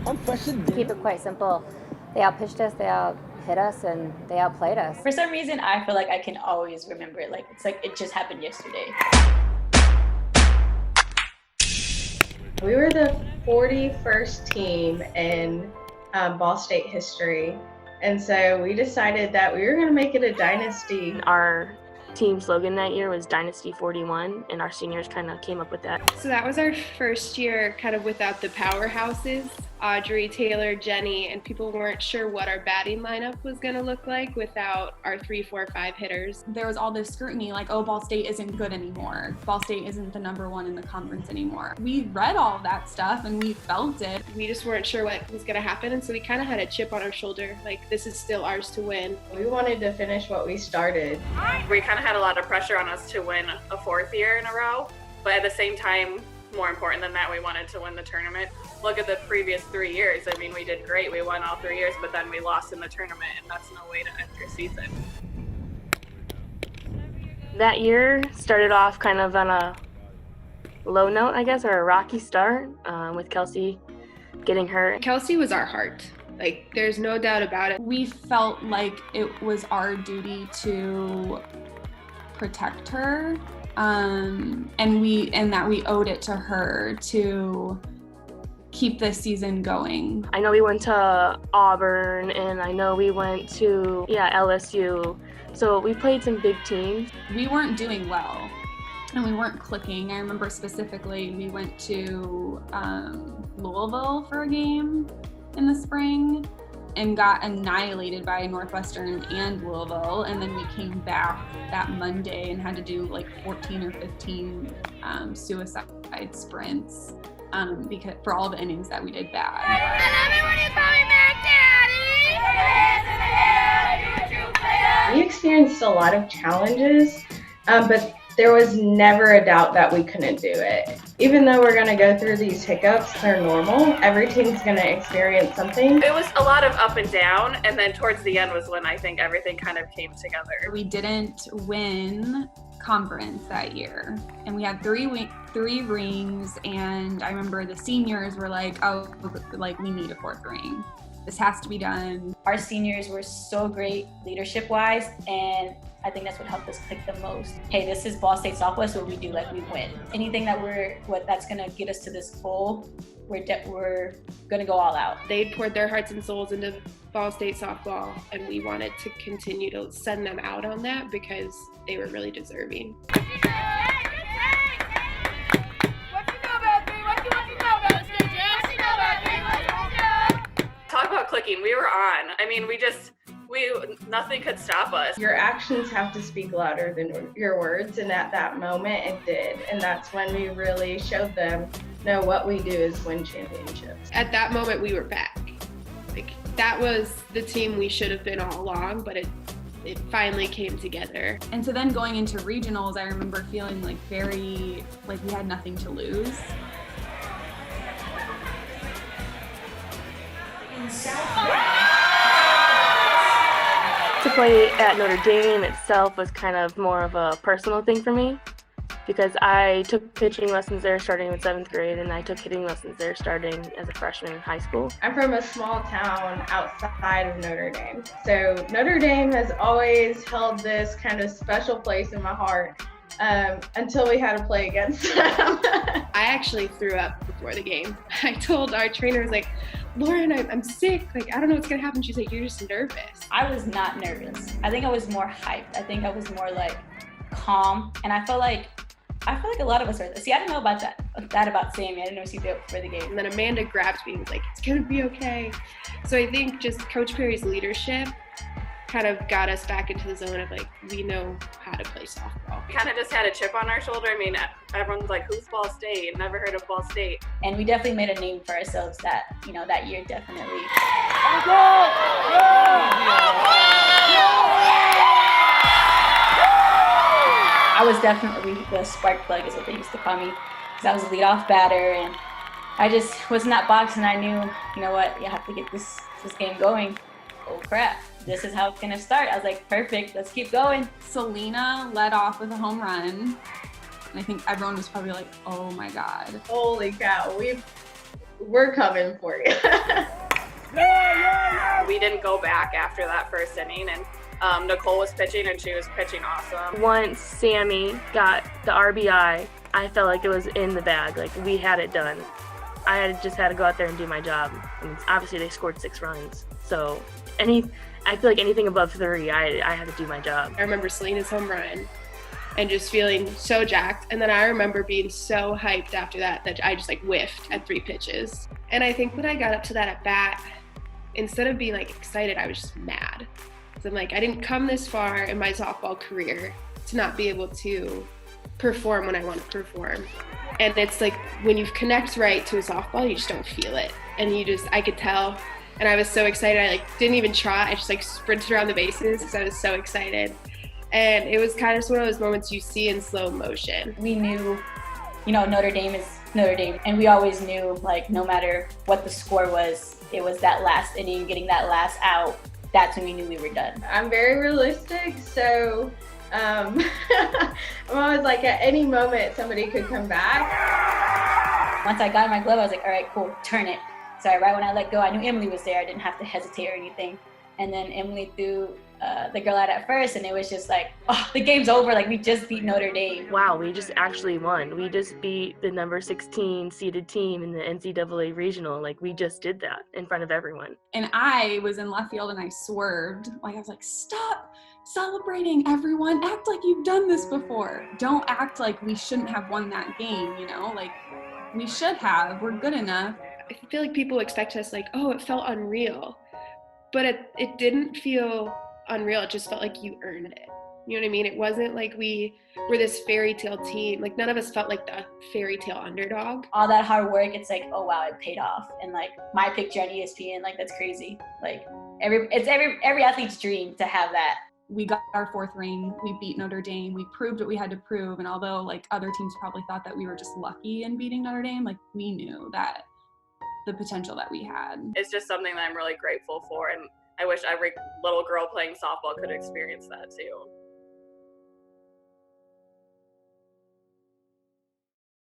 Keep it quite simple. They outpitched us, they out-hit us, and they outplayed us. For some reason, I feel like I can always remember it. Like, it's like it just happened yesterday. We were the 41st team in Ball State history. And so we decided that we were going to make it a dynasty. Our team slogan that year was Dynasty 41, and our seniors kind of came up with that. So that was our first year kind of without the powerhouses, Audrey, Taylor, Jenny, and people weren't sure what our batting lineup was going to look like without our 3, 4, 5 hitters. There was all this scrutiny like, oh, Ball State isn't good anymore. Ball State isn't the #1 in the conference anymore. We read all of that stuff and we felt it. We just weren't sure what was going to happen, and so we kind of had a chip on our shoulder, like this is still ours to win. We wanted to finish what we started. We kind of had a lot of pressure on us to win a 4th year in a row, but at the same time, more important than that, we wanted to win the tournament. Look at the previous 3 years. I mean, we did great. We won all 3 years, but then we lost in the tournament, and that's no way to end your season. That year started off kind of on a low note, I guess, or a rocky start with Kelsey getting hurt. Kelsey was our heart. Like, there's no doubt about it. We felt like it was our duty to protect her, and that we owed it to her to keep this season going. I know we went to Auburn, and I know we went to LSU, so we played some big teams. We weren't doing well and we weren't clicking. I remember specifically we went to Louisville for a game in the spring and got annihilated by Northwestern and Louisville, and then we came back that Monday and had to do like 14 or 15 suicide sprints because for all the innings that we did bad. We experienced a lot of challenges, but there was never a doubt that we couldn't do it. Even though we're gonna go through these hiccups, they're normal. Every team's gonna experience something. It was a lot of up and down, and then towards the end was when I think everything kind of came together. We didn't win conference that year, and we had three rings, and I remember the seniors were like, oh, like we need a 4th ring. This has to be done. Our seniors were so great leadership-wise, and I think that's what helped us click the most. Hey, this is Ball State softball, so what we do, like we win. Anything that's gonna get us to this goal, we're gonna go all out. They poured their hearts and souls into Ball State softball, and we wanted to continue to send them out on that because they were really deserving. Talk about clicking, we were on. I mean, nothing could stop us. Your actions have to speak louder than your words, and at that moment it did. And that's when we really showed them, no, what we do is win championships. At that moment, we were back. Like, that was the team we should have been all along, but it finally came together. And so then going into regionals, I remember feeling like we had nothing to lose. To play at Notre Dame itself was kind of more of a personal thing for me because I took pitching lessons there starting in 7th grade, and I took hitting lessons there starting as a freshman in high school. I'm from a small town outside of Notre Dame. So Notre Dame has always held this kind of special place in my heart until we had to play against them. I actually threw up before the game. I told our trainer, I was like, Lauren, I'm sick. Like, I don't know what's gonna happen. She's like, you're just nervous. I was not nervous. I think I was more hyped. I think I was more like calm, and I feel like a lot of us are. See, I didn't know about that about Sammy. I didn't know she'd do it before the game. And then Amanda grabbed me and was like, it's gonna be okay. So I think just Coach Perry's leadership kind of got us back into the zone of like, we know how to play softball. We kind of just had a chip on our shoulder. I mean, everyone's like, who's Ball State? Never heard of Ball State. And we definitely made a name for ourselves that year definitely. I was definitely the spark plug is what they used to call me, because I was a leadoff batter, and I just was in that box, and I knew, you know what, you have to get this game going. Oh crap, this is how it's gonna start. I was like, perfect, let's keep going. Selena led off with a home run, and I think everyone was probably like, oh my God. Holy cow, we're coming for you. We didn't go back after that first inning, and Nicole was pitching, and she was pitching awesome. Once Sammy got the RBI, I felt like it was in the bag. Like, we had it done. Just had to go out there and do my job. I mean, obviously they scored 6 runs, so I feel like anything above 3, I had to do my job. I remember Selena's home run and just feeling so jacked. And then I remember being so hyped after that I just like whiffed at 3 pitches. And I think when I got up to that at bat, instead of being like excited, I was just mad. So I'm like, I didn't come this far in my softball career to not be able to perform when I want to perform. And it's like when you connect right to a softball, you just don't feel it. And I could tell. And I was so excited. I like didn't even trot. I just like sprinted around the bases because I was so excited. And it was kind of just one of those moments you see in slow motion. We knew, Notre Dame is Notre Dame. And we always knew, like, no matter what the score was, it was that last inning, getting that last out. That's when we knew we were done. I'm very realistic, so I'm always like, at any moment somebody could come back. Once I got in my glove, I was like, all right, cool, turn it. So right when I let go, I knew Emily was there. I didn't have to hesitate or anything. And then Emily threw the girl out at first, and it was just like, oh, the game's over. Like, we just beat Notre Dame. Wow, we just actually won. We just beat the number 16 seeded team in the NCAA regional. Like, we just did that in front of everyone. And I was in left field and I swerved. Like, I was like, stop celebrating, everyone. Act like you've done this before. Don't act like we shouldn't have won that game, Like, we should have. We're good enough. I feel like people expect us like, oh, it felt unreal. But it didn't feel unreal. It just felt like you earned it. You know what I mean? It wasn't like we were this fairy tale team. Like, none of us felt like the fairy tale underdog. All that hard work, it's like, oh wow, it paid off. And like my picture on ESPN, like, that's crazy. Like, every athlete's dream to have that. We got our 4th ring. We beat Notre Dame. We proved what we had to prove. And although like other teams probably thought that we were just lucky in beating Notre Dame, like, we knew that the potential that we had. It's just something that I'm really grateful for, and I wish every little girl playing softball could experience that too.